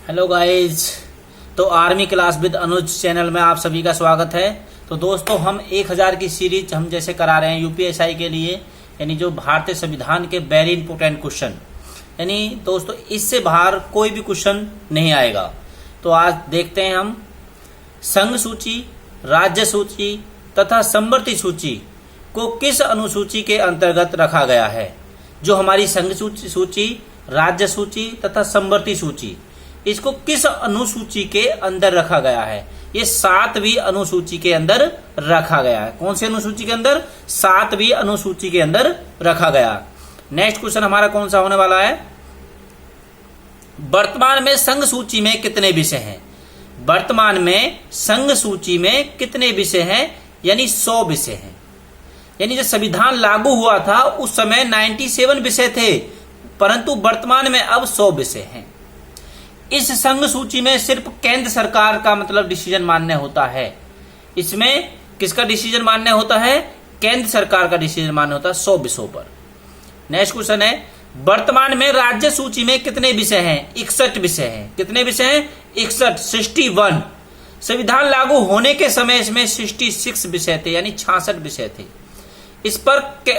Hello guys. तो army class with Anuj channel में आप सभी का स्वागत है। तो दोस्तों हम 1000 की सीरीज हम जैसे करा रहे हैं यूपीएसआई के लिए, यानी जो भारतीय संविधान के वेरी इंपोर्टेंट क्वेश्चन, यानी दोस्तों इससे बाहर कोई भी क्वेश्चन नहीं आएगा। तो आज देखते हैं हम संघ सूची, राज्य सूची तथा समवर्ती सूची को किस अनुसूची के अंतर्गत रखा गया है। जो हमारी संघ सूची, राज्य सूची तथा समवर्ती सूची, इसको किस अनुसूची के अंदर रखा गया है। ये 7वीं अनुसूची के अंदर रखा गया है। कौन सी अनुसूची के अंदर? 7वीं अनुसूची के अंदर रखा गया। नेक्स्ट क्वेश्चन हमारा कौन सा होने वाला है? वर्तमान में संघ सूची में कितने विषय हैं? वर्तमान में संघ सूची में कितने विषय हैं? यानी 100 विषय हैं। यानी जब संविधान लागू हुआ था उस समय 97 विषय थे, परंतु वर्तमान में अब 100 विषय हैं। इस संघ सूची में सिर्फ केंद्र सरकार का मतलब डिसीजन मान्य होता है। इसमें किसका डिसीजन मान्य होता है? केंद्र सरकार का डिसीजन मान्य होता है 100 विषयों पर। नेक्स्ट क्वेश्चन है, वर्तमान में राज्य सूची में कितने विषय हैं? 61 विषय हैं। कितने विषय हैं? 61। संविधान लागू होने के समय इसमें 66 विषय थे, यानी 66 विषय थे। इस पर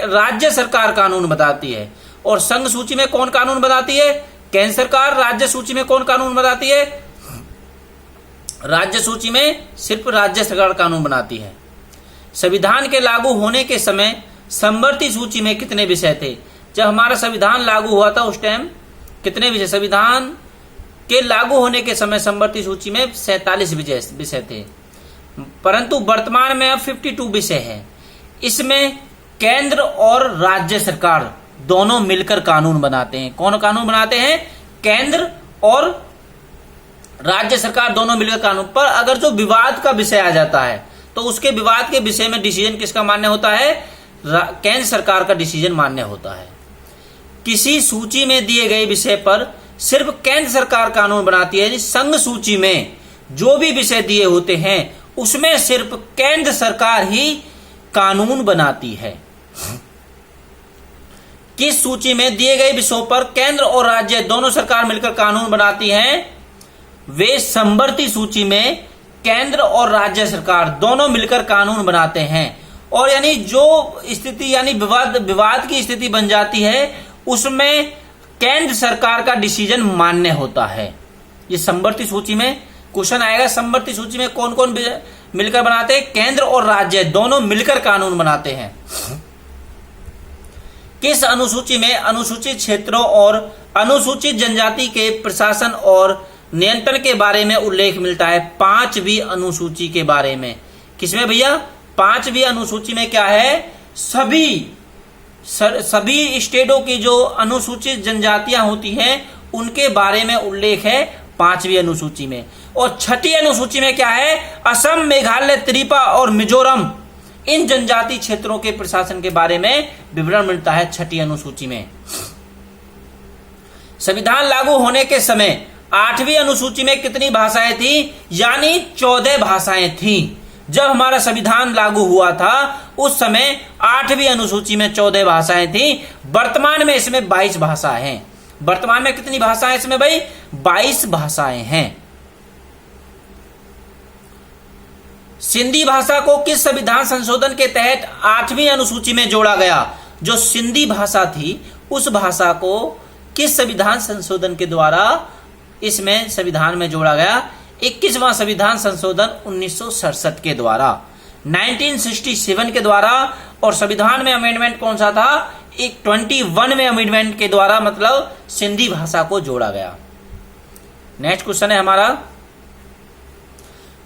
राज्य सरकार कानून बताती है। और संघ सूची में कौन कानून बनाती है? केंद्र सरकार। राज्य सूची में कौन कानून बनाती है? राज्य सूची में सिर्फ राज्य सरकार कानून बनाती है। संविधान के लागू होने के समय समवर्ती सूची में कितने विषय थे? जब हमारा संविधान लागू हुआ था उस टाइम कितने विषय? संविधान के लागू होने के समय समवर्ती सूची में 47 विषय थे, परंतु वर्तमान में अब 52 विषय है। इसमें केंद्र और राज्य सरकार दोनों मिलकर कानून बनाते हैं। कौन कानून बनाते हैं? केंद्र और राज्य सरकार दोनों मिलकर कानून। पर अगर जो विवाद का विषय आ जाता है तो उसके विवाद के विषय में डिसीजन किसका मान्य होता है? केंद्र सरकार का डिसीजन मान्य होता है। किसी सूची में दिए गए विषय पर सिर्फ केंद्र सरकार कानून बनाती है। यानी संघ सूची में जो भी विषय दिए होते हैं उसमें सिर्फ केंद्र सरकार ही कानून बनाती है। किस सूची में दिए गए विषयों पर केंद्र और राज्य दोनों सरकार मिलकर कानून बनाती हैं? वे समवर्ती सूची में केंद्र और राज्य सरकार दोनों मिलकर कानून बनाते हैं। और यानी जो स्थिति यानी विवाद की स्थिति बन जाती है उसमें केंद्र सरकार का डिसीजन मान्य होता है। ये समवर्ती सूची में क्वेश्चन आएगा। समवर्ती सूची में कौन कौन मिलकर बनाते हैं? केंद्र और राज्य दोनों मिलकर कानून बनाते हैं। किस अनुसूची में अनुसूचित क्षेत्रों और अनुसूचित जनजाति के प्रशासन और नियंत्रण के बारे में उल्लेख मिलता है? 5वीं अनुसूची के बारे में। किसमें भैया? 5वीं अनुसूची में क्या है? सभी स्टेटों की जो अनुसूचित जनजातियां होती हैं उनके बारे में उल्लेख है 5वीं अनुसूची में। और 6ठी अनुसूची में क्या है? असम, मेघालय, त्रिपुरा और मिजोरम, इन जनजाति क्षेत्रों के प्रशासन के बारे में विवरण मिलता है 6ठी अनुसूची में। संविधान लागू होने के समय 8वीं अनुसूची में कितनी भाषाएं थी? यानी 14 भाषाएं थी। जब हमारा संविधान लागू हुआ था उस समय 8वीं अनुसूची में 14 भाषाएं थी। वर्तमान में इसमें 22 भाषाएं हैं। वर्तमान में कितनी भाषाएं इसमें भाई? 22 भाषाएं हैं। सिंधी भाषा को किस संविधान संशोधन के तहत 8वीं अनुसूची में जोड़ा गया? जो सिंधी भाषा थी उस भाषा को किस संविधान संशोधन के द्वारा इसमें संविधान में जोड़ा गया? 21वां संविधान संशोधन 1967 के द्वारा, 1967 के द्वारा। और संविधान में अमेंडमेंट कौन सा था? 21 में अमेंडमेंट के द्वारा मतलब सिंधी भाषा को जोड़ा गया। नेक्स्ट क्वेश्चन है हमारा,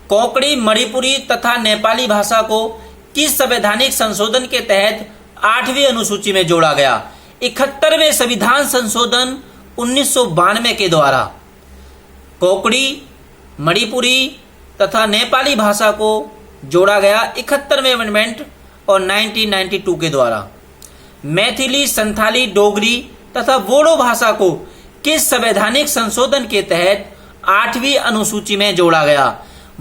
कोंकणी, मणिपुरी तथा नेपाली भाषा को किस संवैधानिक संशोधन के तहत 8वीं अनुसूची में जोड़ा गया? 71वें संविधान संशोधन 1992 के द्वारा कोंकणी, मणिपुरी तथा नेपाली भाषा को जोड़ा गया 71वें अमेंडमेंट और 1992 के द्वारा। मैथिली, संथाली, डोगरी तथा बोडो भाषा को किस संवैधानिक संशोधन के तहत 8वीं अनुसूची में जोड़ा गया?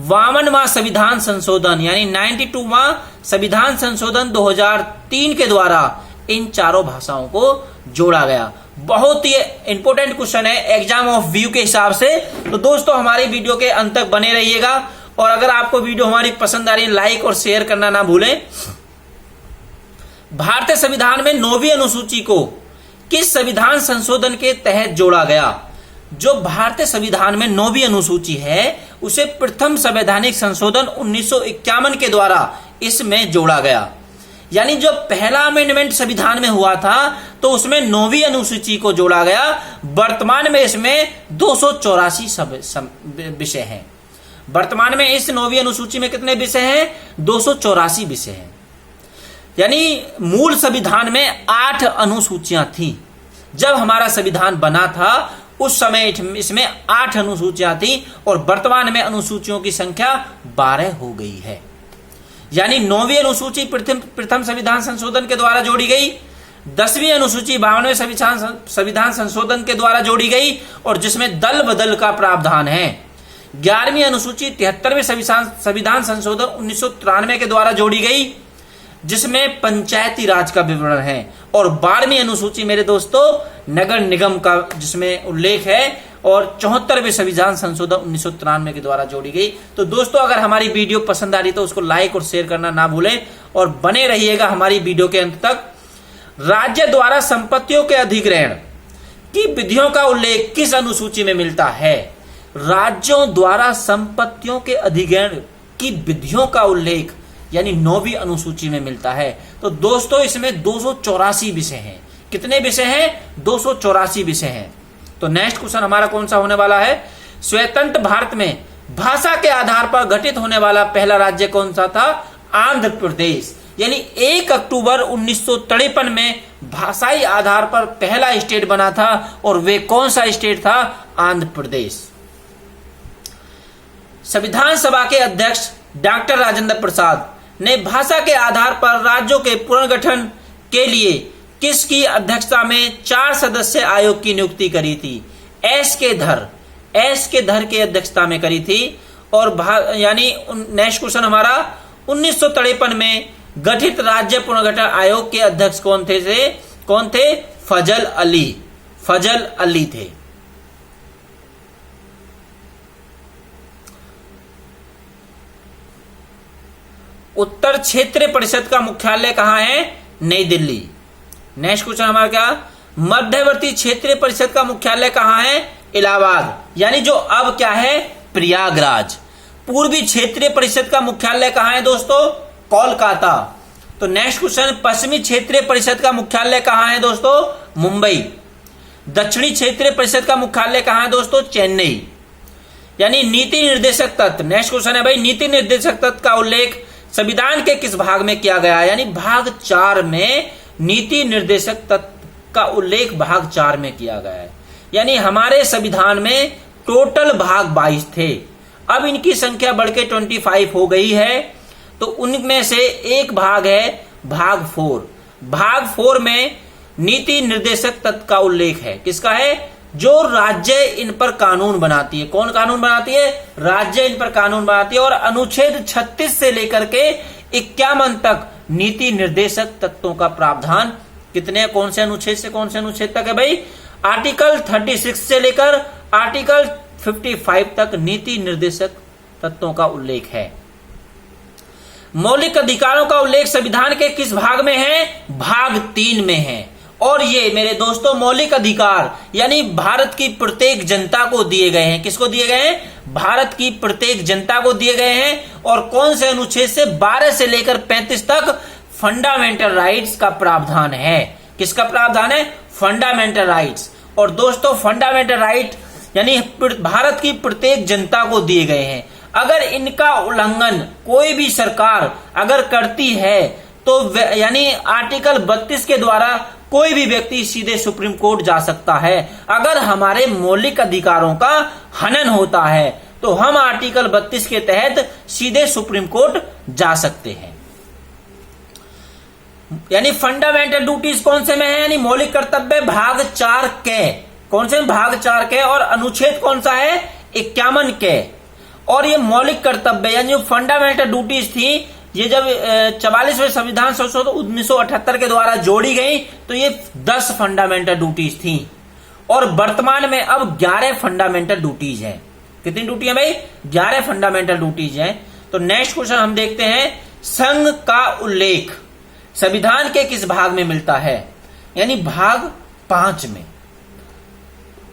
52वां संविधान संशोधन यानी 92वां संविधान संशोधन 2003 के द्वारा इन चारों भाषाओं को जोड़ा गया। बहुत ही इंपॉर्टेंट क्वेश्चन है एग्जाम ऑफ व्यू के हिसाब से। तो दोस्तों हमारी वीडियो के अंत तक बने रहिएगा, और अगर आपको वीडियो हमारी पसंद आ रही है लाइक और शेयर करना ना भूलें। भारतीय संविधान में 9वीं अनुसूची को किस संविधान संशोधन के तहत जोड़ा गया? जो भारतीय संविधान में 9वीं अनुसूची है उसे प्रथम संवैधानिक संशोधन 1951 के द्वारा इसमें जोड़ा गया। यानी जो पहला अमेंडमेंट संविधान में हुआ था तो उसमें 9वीं अनुसूची को जोड़ा गया। वर्तमान में इसमें 284 विषय हैं। वर्तमान में इस 9वीं अनुसूची में कितने विषय हैं? 284 विषय हैं। यानी मूल संविधान में 8 अनुसूचियां थी। जब हमारा संविधान बना था उस समय इसमें 8 अनुसूचियां थी, और वर्तमान में अनुसूचियों की संख्या 12 हो गई है। यानी 9वीं अनुसूची प्रथम संविधान संशोधन के द्वारा जोड़ी गई, 10वीं अनुसूची 52वें संविधान संशोधन के द्वारा जोड़ी गई, और जिसमें दल बदल का प्रावधान है। 11वीं अनुसूची 73वें संविधान संशोधन 1993 के द्वारा जोड़ी गई, जिसमें पंचायती राज का विवरण है। और 12वीं अनुसूची मेरे दोस्तों नगर निगम का जिसमें उल्लेख है, और 74वें संविधान संशोधन 1993 के द्वारा जोड़ी गई। तो दोस्तों अगर हमारी वीडियो पसंद आ रही तो उसको लाइक और शेयर करना ना भूलें, और बने रहिएगा हमारी वीडियो के अंत तक। राज्य द्वारा संपत्तियों के अधिग्रहण की विधियों का उल्लेख किस अनुसूची में मिलता है? राज्यों द्वारा संपत्तियों के अधिग्रहण की विधियों का उल्लेख यानी 9वीं अनुसूची में मिलता है। तो दोस्तों इसमें 284 विषय हैं। कितने विषय हैं? 284 विषय हैं। तो नेक्स्ट क्वेश्चन हमारा कौन सा होने वाला है? स्वतंत्र भारत में भाषा के आधार पर गठित होने वाला पहला राज्य कौन सा था? आंध्र प्रदेश। यानी 1 अक्टूबर 1953 में भाषाई आधार पर पहला स्टेट बना था, और वे कौन सा स्टेट था? आंध्र प्रदेश। संविधान सभा के अध्यक्ष डॉक्टर राजेंद्र प्रसाद ने भाषा के आधार पर राज्यों के पुनर्गठन के लिए किसकी अध्यक्षता में 4 सदस्य आयोग की नियुक्ति करी थी? एस के धर की अध्यक्षता में करी थी। और यानी नेक्स्ट क्वेश्चन हमारा 1953 में गठित राज्य पुनर्गठन आयोग के अध्यक्ष कौन थे? फजल अली थे। उत्तर क्षेत्रीय परिषद का मुख्यालय कहां है? नई दिल्ली। नेक्स्ट क्वेश्चन हमारा क्या? मध्यवर्ती क्षेत्रीय परिषद का मुख्यालय कहां है? इलाहाबाद। यानी जो अब क्या है? प्रयागराज। पूर्वी क्षेत्रीय परिषद का मुख्यालय कहां है दोस्तों? कोलकाता। तो नेक्स्ट क्वेश्चन पश्चिमी क्षेत्रीय परिषद का मुख्यालय कहां है दोस्तों? मुंबई। दक्षिणी क्षेत्रीय परिषद का मुख्यालय कहां है दोस्तों? चेन्नई। यानी नीति निर्देशक तत्व, नेक्स्ट क्वेश्चन है भाई, नीति निर्देशक तत्व का उल्लेख संविधान के किस भाग में किया गया है? यानी भाग 4 में नीति निर्देशक तत्व का उल्लेख भाग 4 में किया गया है। यानी हमारे संविधान में टोटल भाग 22 थे, अब इनकी संख्या बढ़ के 25 हो गई है। तो उनमें से एक भाग है भाग 4। भाग 4 में नीति निर्देशक तत्व का उल्लेख है। किसका है? जो राज्य इन पर कानून बनाती है। कौन कानून बनाती है? राज्य इन पर कानून बनाती है। और अनुच्छेद 36 से लेकर के 51 तक नीति निर्देशक तत्वों का प्रावधान कितने, कौन से अनुच्छेद से कौन से अनुच्छेद तक है भाई? आर्टिकल 36 से लेकर आर्टिकल 55 तक नीति निर्देशक तत्वों का उल्लेख है। मौलिक अधिकारों का उल्लेख संविधान के किस भाग में है? भाग 3 में है। और ये मेरे दोस्तों मौलिक अधिकार यानी भारत की प्रत्येक जनता को दिए गए हैं। किसको दिए गए हैं? भारत की प्रत्येक जनता को दिए गए हैं। और कौन से अनुच्छेद से? 12 से लेकर 35 तक फंडामेंटल राइट्स का प्रावधान है। किसका प्रावधान है? Fundamental rights. और दोस्तों फंडामेंटल राइट यानी भारत की प्रत्येक जनता को दिए गए हैं। अगर इनका उल्लंघन कोई भी सरकार अगर करती है तो यानी आर्टिकल 32 के द्वारा कोई भी व्यक्ति सीधे सुप्रीम कोर्ट जा सकता है। अगर हमारे मौलिक अधिकारों का हनन होता है तो हम आर्टिकल 32 के तहत सीधे सुप्रीम कोर्ट जा सकते हैं। यानी फंडामेंटल ड्यूटीज कौन से में है? यानी मौलिक कर्तव्य भाग 4 के। कौन से? भाग 4 के। और अनुच्छेद कौन सा है? 51 के। और ये मौलिक कर्तव्य यानी जो फंडामेंटल ड्यूटीज थी ये जब 44वें संविधान संशोधन 1978 के द्वारा जोड़ी गई तो ये 10 फंडामेंटल ड्यूटीज थी। और वर्तमान में अब 11 फंडामेंटल ड्यूटीज हैं। कितनी ड्यूटी है भाई? 11 फंडामेंटल ड्यूटीज हैं। तो नेक्स्ट क्वेश्चन हम देखते हैं, संघ का उल्लेख संविधान के किस भाग में मिलता है? यानी भाग 5 में।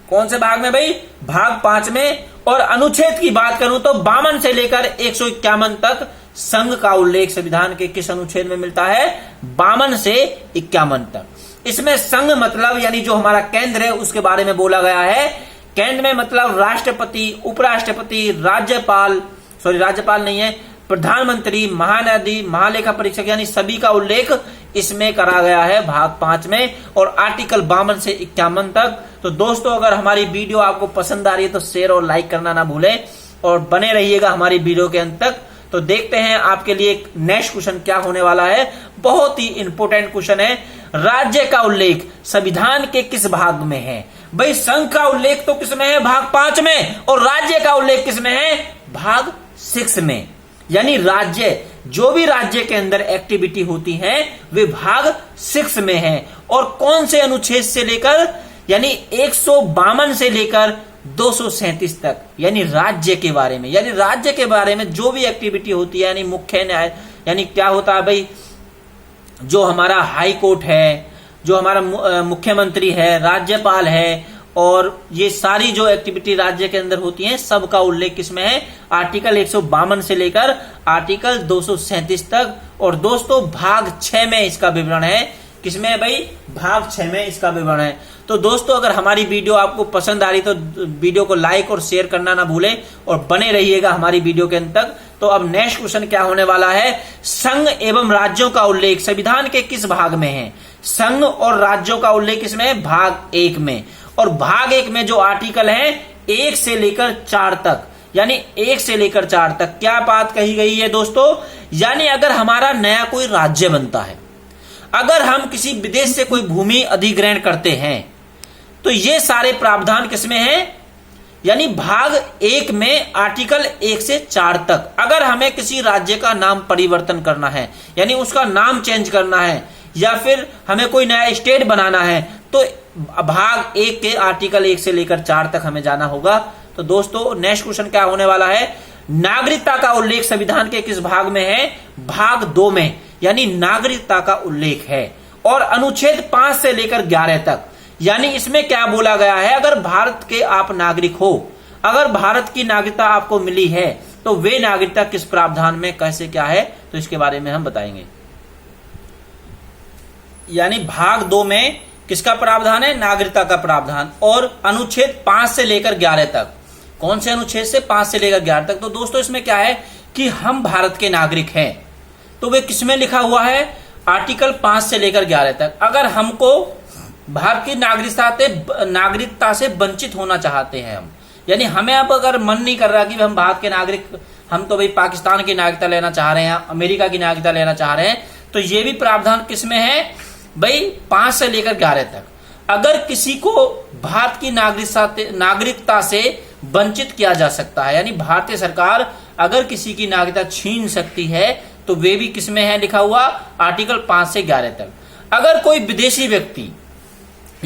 कौन से भाग में भाई? भाग 5 में। और अनुच्छेद की बात करूं तो 52 से लेकर 151 तक संघ का उल्लेख संविधान के किस अनुच्छेद में मिलता है? 52 से 51 तक। इसमें संघ मतलब यानी जो हमारा केंद्र है उसके बारे में बोला गया है। केंद्र में मतलब राष्ट्रपति, उपराष्ट्रपति, राज्यपाल नहीं है, प्रधानमंत्री, महान्यायाधीश, महालेखा परीक्षक यानी सभी का उल्लेख इसमें करा गया है भाग 5 में और आर्टिकल 52 से 51 तक। तो दोस्तों अगर हमारी वीडियो आपको पसंद आ रही है तो शेयर और लाइक करना ना भूलें और बने रहिएगा हमारी वीडियो के अंत तक। तो देखते हैं आपके लिए नेक्स्ट क्वेश्चन क्या होने वाला है। बहुत ही इंपोर्टेंट क्वेश्चन है, राज्य का उल्लेख संविधान के किस भाग में है? भाई संघ का उल्लेख तो किसमें है? भाग 5 में। और राज्य का उल्लेख किसमें है? भाग 6 में। यानी राज्य, जो भी राज्य के अंदर एक्टिविटी होती है वे भाग 6 में है। और कौन से अनुच्छेद से लेकर? यानी 152 से लेकर 237 तक, यानी राज्य के बारे में। यानी राज्य के बारे में जो भी एक्टिविटी होती है, यानी मुख्य न्याय, यानी क्या होता है भाई, जो हमारा हाई कोर्ट है, जो हमारा मुख्यमंत्री है, राज्यपाल है, और ये सारी जो एक्टिविटी राज्य के अंदर होती हैं सबका उल्लेख किसमें है? आर्टिकल 152 से लेकर आर्टिकल 237 तक। और दोस्तों भाग 6 में इसका विवरण है। किसमें है भाई? भाग 6 में इसका विवरण है। तो दोस्तों अगर हमारी वीडियो आपको पसंद आ रही तो वीडियो को लाइक और शेयर करना ना भूलें और बने रहिएगा हमारी वीडियो के अंत तक। तो अब नेक्स्ट क्वेश्चन क्या होने वाला है, संघ एवं राज्यों का उल्लेख संविधान के किस भाग में है? संघ और राज्यों का उल्लेख इसमें है भाग 1 में। और भाग 1 में जो आर्टिकल है 1 से लेकर 4 तक, यानी 1 से लेकर 4 तक क्या बात कही गई है दोस्तों? यानी अगर हमारा नया कोई राज्य बनता है, अगर हम किसी विदेश से कोई भूमि अधिग्रहण करते हैं तो ये सारे प्रावधान किसमें हैं? यानी भाग 1 में आर्टिकल 1 से 4 तक। अगर हमें किसी राज्य का नाम परिवर्तन करना है, यानी उसका नाम चेंज करना है, या फिर हमें कोई नया स्टेट बनाना है, तो भाग 1 के आर्टिकल 1 से लेकर 4 तक हमें जाना होगा। तो दोस्तों नेक्स्ट क्वेश्चन क्या होने वाला है, नागरिकता का उल्लेख संविधान के किस भाग में है? भाग 2 में, यानी नागरिकता का उल्लेख है। और अनुच्छेद 5 से लेकर 11 तक, यानी इसमें क्या बोला गया है, अगर भारत के आप नागरिक हो, अगर भारत की नागरिकता आपको मिली है तो वे नागरिकता किस प्रावधान में कैसे क्या है, तो इसके बारे में हम बताएंगे। यानी भाग 2 में किसका प्रावधान है? नागरिकता का प्रावधान। और अनुच्छेद 5 से लेकर 11 तक, कौन से अनुच्छेद से? 5 से लेकर 11 तक। तो दोस्तों इसमें क्या है कि हम भारत के नागरिक हैं, तो वे किसमें लिखा हुआ है? आर्टिकल 5 से लेकर 11 तक। अगर हमको भारत की नागरिकता से वंचित होना चाहते हैं हम, यानी हमें अब अगर मन नहीं कर रहा कि हम भारत के नागरिक, हम तो भाई पाकिस्तान की नागरिकता लेना चाह रहे हैं, अमेरिका की नागरिकता लेना चाह रहे हैं, तो ये भी प्रावधान किसमें है भाई? 5 से लेकर 11 तक। अगर किसी को भारत की नागरिकता से वंचित किया जा सकता है, यानी भारतीय सरकार अगर किसी की नागरिकता छीन सकती है, तो वे भी किसमें है लिखा हुआ? आर्टिकल 5 से 11 तक। अगर कोई विदेशी व्यक्ति,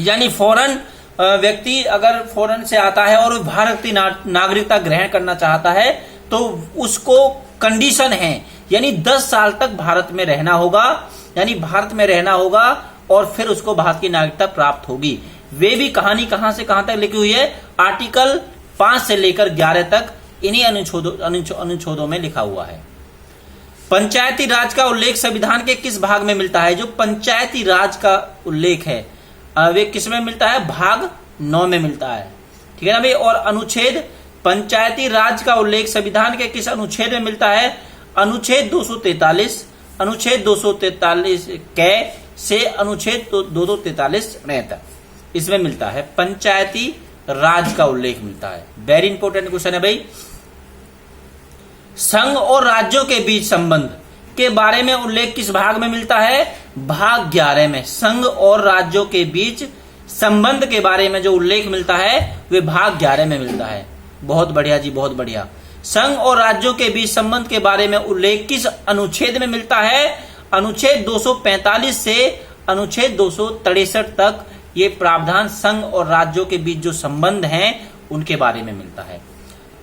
यानी फॉरेन व्यक्ति अगर फॉरेन से आता है और भारत की नागरिकता ग्रहण करना चाहता है, तो उसको कंडीशन है, यानी 10 साल तक भारत में रहना होगा, यानी भारत में रहना होगा और फिर उसको भारत की नागरिकता प्राप्त होगी। वे भी कहानी कहां से कहां तक लिखी हुई है? आर्टिकल 5 से लेकर 11 तक इन्हीं अनुच्छेदों में लिखा हुआ है। पंचायती राज का उल्लेख संविधान के किस भाग में मिलता है? जो पंचायती राज का उल्लेख है वे किस में मिलता है? भाग 9 में मिलता है। ठीक है ना भाई। और अनुच्छेद, पंचायती राज का उल्लेख संविधान के किस अनुच्छेद में मिलता है? अनुच्छेद 243, अनुच्छेद 243 कै से अनुच्छेद 243 तक इसमें मिलता है, पंचायती राज का उल्लेख मिलता है। वेरी इंपॉर्टेंट क्वेश्चन है भाई। संघ और राज्यों के बीच संबंध के बारे में उल्लेख किस भाग में मिलता है? भाग 11 में। संघ और राज्यों के बीच संबंध के बारे में जो उल्लेख मिलता है वे भाग 11 में मिलता है। बहुत बढ़िया जी, बहुत बढ़िया। संघ और राज्यों के बीच संबंध के बारे में उल्लेख किस अनुच्छेद में मिलता है? अनुच्छेद 245 से अनुच्छेद 263 तक ये प्रावधान संघ और राज्यों के बीच जो संबंध हैं उनके बारे में मिलता है।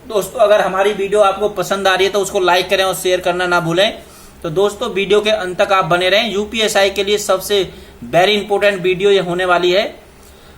दोस्तों, अगर हमारी वीडियो आपको पसंद आ रही है तो उसको लाइक करें और शेयर करना ना भूलें। तो दोस्तों, वीडियो के अंत तक आप बने रहें। यूपीएसआई के लिए सबसे वेरी इंपॉर्टेंट वीडियो ये होने वाली है।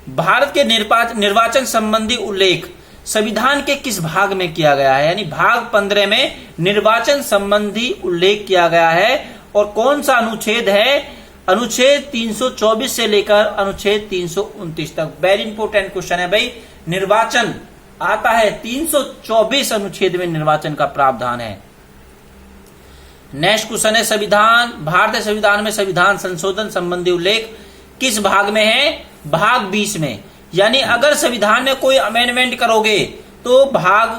भारत के निर्वाचन संबंधी उल्लेख संविधान के किस भाग में किया गया है? यानी भाग 15 में निर्वाचन संबंधी उल्लेख किया गया है और कौन सा अनुच्छेद है? अनुच्छेद 324 से लेकर अनुच्छेद 329 तक। वेरी इंपॉर्टेंट क्वेश्चन है भाई। निर्वाचन आता है 324 अनुच्छेद में निर्वाचन का प्रावधान है। नेक्स्ट क्वेश्चन है संविधान, भारतीय संविधान में संविधान संशोधन संबंधी उल्लेख किस भाग में है? भाग 20 में। यानी अगर संविधान में कोई अमेंडमेंट करोगे तो भाग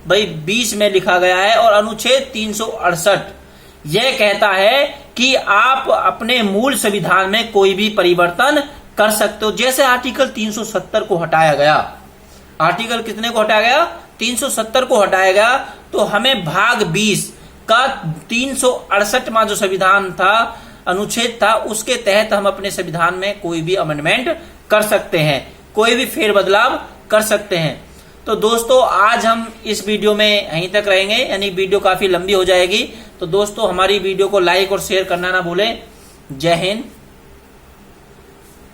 भाई 20 में लिखा गया है। और अनुच्छेद 368 यह कहता है कि आप अपने मूल संविधान में कोई भी परिवर्तन कर सकते हो। जैसे आर्टिकल 370 को हटाया गया, आर्टिकल कितने को हटाया गया? 370 को हटाया गया। तो हमें भाग 20 का 368वां जो संविधान था, अनुच्छेद था, उसके तहत हम अपने संविधान में कोई भी अमेंडमेंट कर सकते हैं, कोई भी फेरबदलाव कर सकते हैं। तो दोस्तों, आज हम इस वीडियो में यहीं तक रहेंगे, यानी वीडियो काफी लंबी हो जाएगी। तो दोस्तों, हमारी वीडियो को लाइक और शेयर करना ना भूलें। जय हिंद।